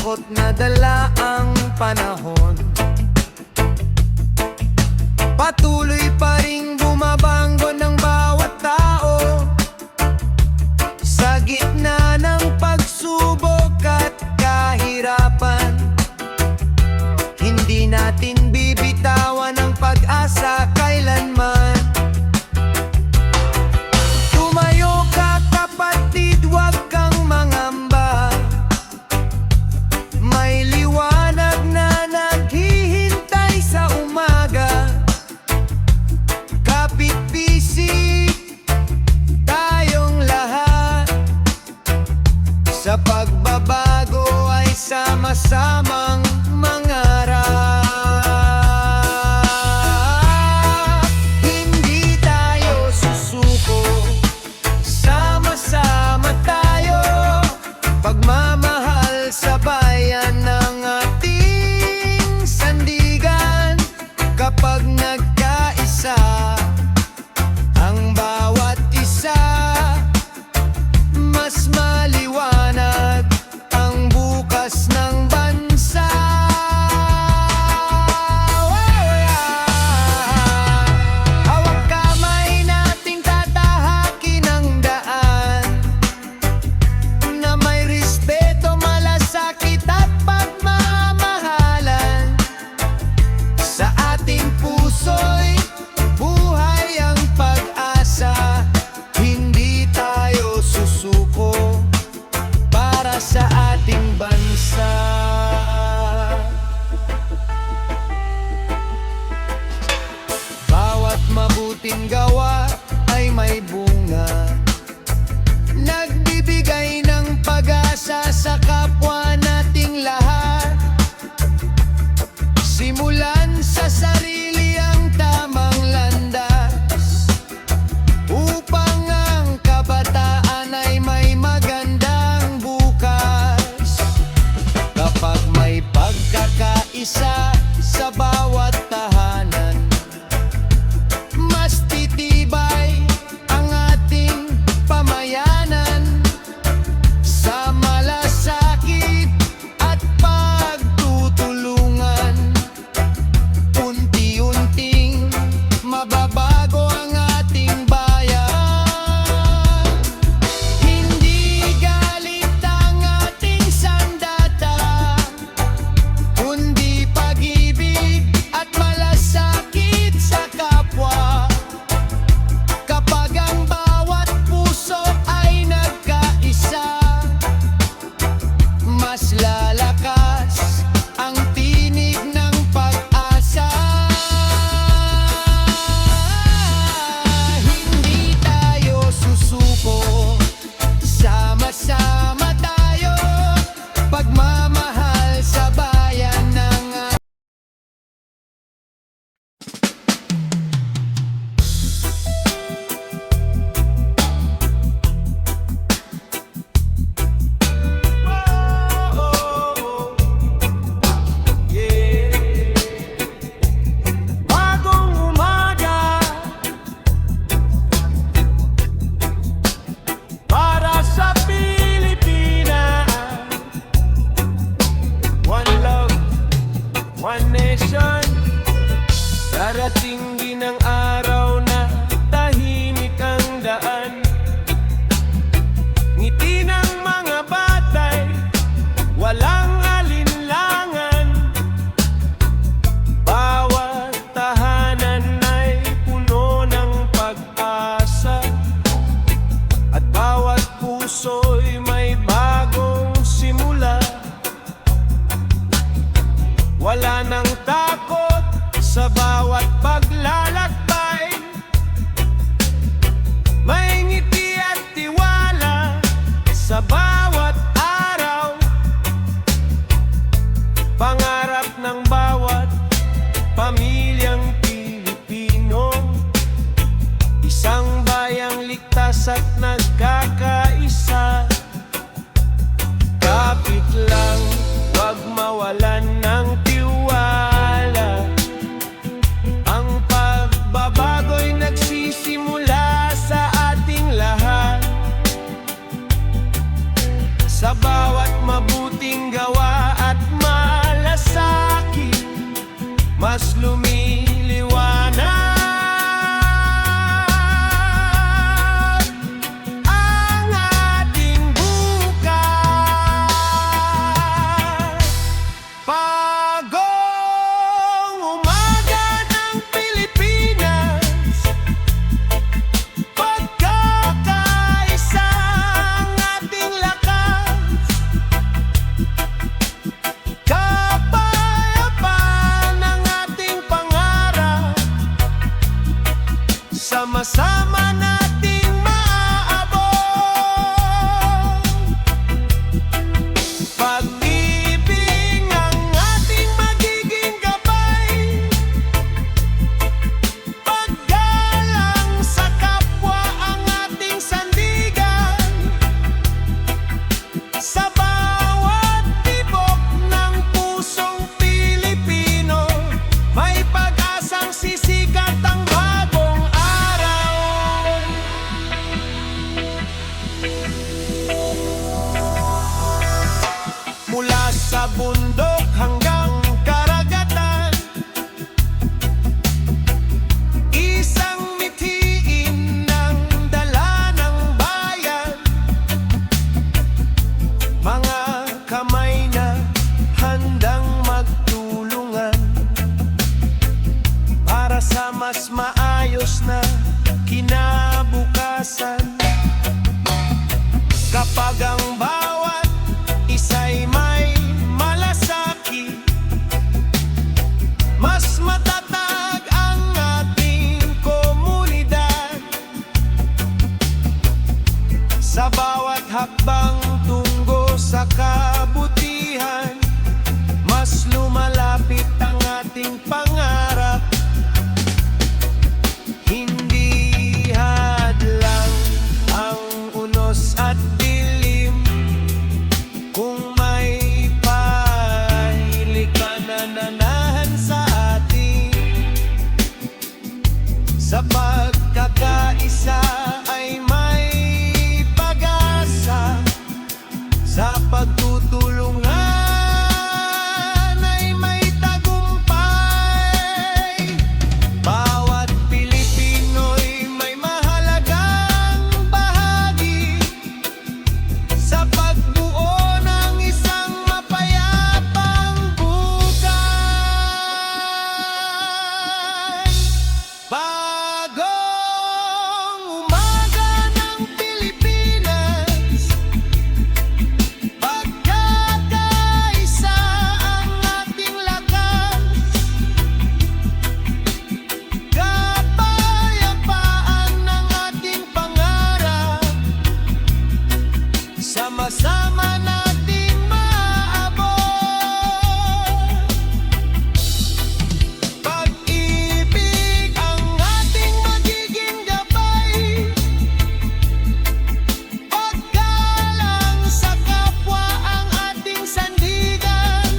takot na dala ang panahon. Patuloy pa ring bumabango ng bawat tao sa gitna ng pagsubok at kahirapan. Hindi natin bibitawan ang pag-asa kailanman. Tumayo ka kapatid, huwag kang mangamba. May liwanag na naghihintay sa umaga. Kapit-bisig tayong lahat. Sa pagbabago ay sama-samang mangarap. Hindi tayo susuko, sama-sama tayo. Pagmamahal sa bayan ng ating sandigan. Kapag nagkaisa ang bawat isa, mas maliwanag ang bukas ng bansa. Hawak kamay nating tatahakin ang daan na may respeto, malasakit at pagmamahalan. Sa ating puso'y buhay ang pag-asa. Hindi tayo susuko para sa ating bansa. Bawat mabuting gawa ay may bunga, nagbibigay ng pag-asa sa kapwa nating lahat. Simulan sa sarili ang tamang landas upang ang kabataan ay may magandang bukas. Kapag may pagkakaisa sa bawat tahanan, mas titibay ang ating pamayanan. Sa malasakit at pagtutulungan, unti-unting mababago ang ating bayan. Hindi galit ang ating sandata, kundi pag-ibig at malasakit sa kapwa. Kapag ang bawat puso ay nagkaisa, mas lalakas ang tinig ng pag-asa. Hindi tayo susuko, sama-sama tayo. Pagmamahal sa bayan ng bagong umaga para sa Pilipinas. One love, one nation. Darating din ang araw na tahimik ang daan. Ngiti ng mga batay, walang alinlangan. Bawat tahanan ay puno ng pag-asa, at bawat puso'y may bagong simula. Wala nang takot sa bawat paglalakbay. May ngiti at tiwala sa bawat araw. Pangarap ng bawat pamilyang Pilipino, isang bayang ligtas at nagkakaisa. Kapit lang, wag mawalan ng tiwala. Ang pagbabago'y nagsisimula sa ating lahat. Sa bawat mabuting gawa sama-sama nating maaabot. Pag-ibig ang ating magiging gabay, paggalang sa kapwa ang ating sandigan. Sa bawat tibok ng pusong Pilipino, may pag-asang sisikat ang bagong araw. Mula sa bundok hanggang karagatan, isang mithiin ng dala ng bayan. Mga kamay na handang magtulungan para sa mas maayos na kinabukasan. Kapag ang bawat isa'y may malasakit, mas matatag ang ating komunidad. Sa bawat hakbang tungo sa kabutihan, mas lumalapit ang ating pangarap. Hindi hadlang ang unos at dilim, kung may pahilikananahan sa atin. Sa pagkakaisa ay may pag-asa, sa pagtutulungan ay may tagumpay. Bawat Pilipino'y may mahalagang bahagi sa pagbuo ng isang mapayapang bukas. Bagong umaga ng Pilipinas, pagkakaisa ang ating lakas. Kapayapaan ng ating pangarap, sama-sama nating maaabot. Pag-ibig ang ating magiging gabay, paggalang sa kapwa ang ating sandigan.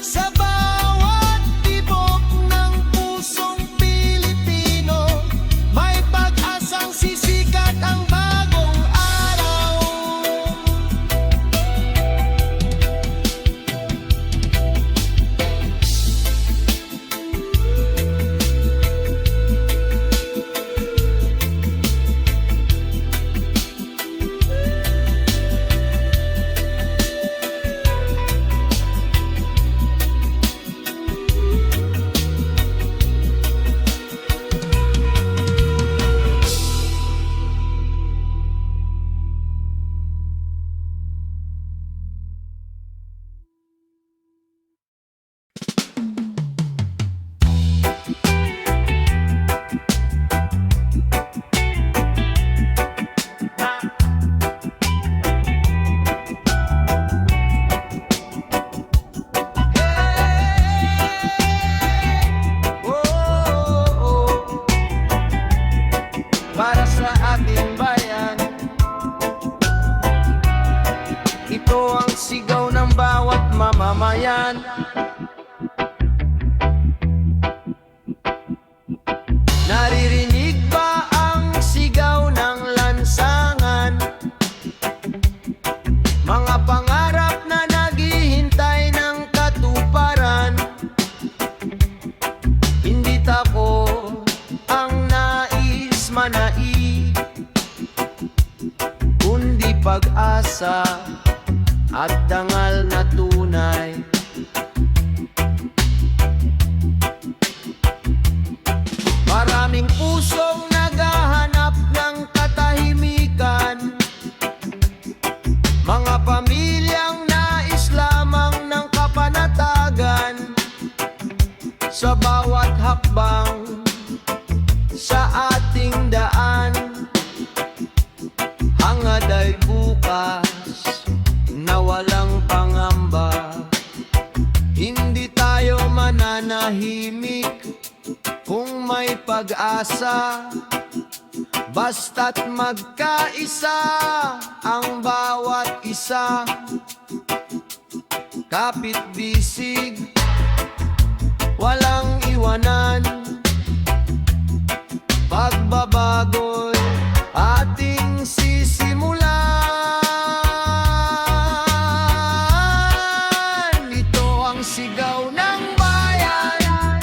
Sa bawat tibok ng pusong Pilipino, may pag-asang sisikat ang bagong araw. Para sa ating bayan, ito ang sigaw ng bawat mamamayan. Naririnig ba ang sigaw ng lansangan? Mga pangarap na naghihintay ng katuparan. Hindi takot ang nais manai, kundi pag-asa at dangal na tunay. Maraming pusong naghahanap ng katahimikan, mga pamilyang nais lamang ng kapanatagan. Sa bawat hakbang may pag-asa, basta't magkaisa ang bawat isa. Kapit bisig, walang iwanan, pagbabago'y ating sisimulan. Ito ang sigaw ng bayan,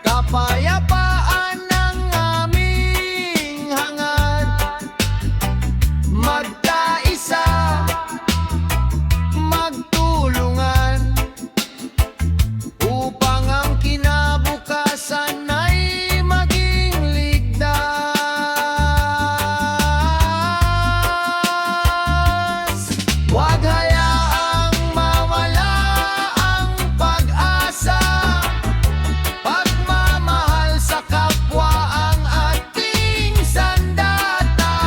kapayapaan ng aming hangad. Magkaisa, magtulungan, upang ang kinabukasan ay maging ligtas. Huwag hayaang mawala ang pag-asa, pagmamahal sa kapwa ang ating sandata.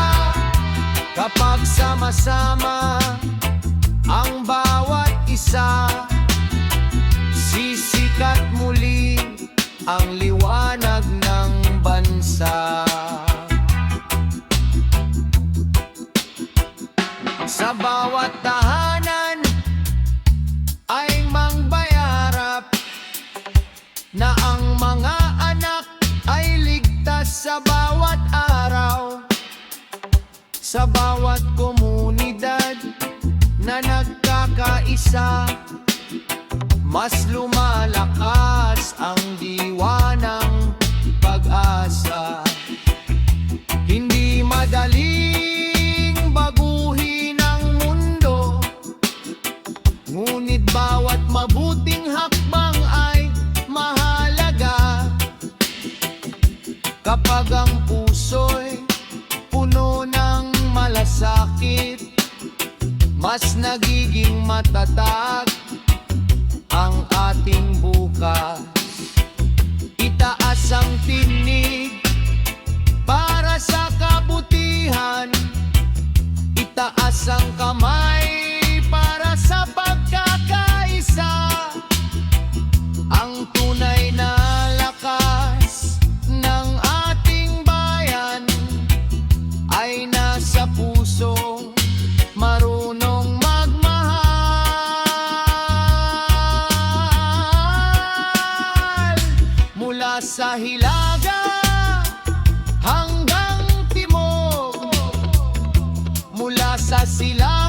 Kapag sama-sama ang bawat isa, sisikat muli ang liwanag ng bansa. Sa bawat tahanan ay mangbayarap, na ang mga anak ay ligtas sa bawat araw. Sa bawat komunidad na nagkakaisa, mas lumalakas ang diwa ng pag-asa. Hindi madaling baguhin ang mundo, ngunit bawat mabuting hakbang ay mahalaga. Kapag ang puso'y puno ng malasakit, mas nagiging matatag ang ating bukas. Itaas ang tinig para sa kabutihan, itaas ang kamay para sa pagkakaisa. Ang tunay na lakas ng ating bayan ay nasa pusong marunong magmahal. Mula sa hilaga hanggang timog, mula sa sila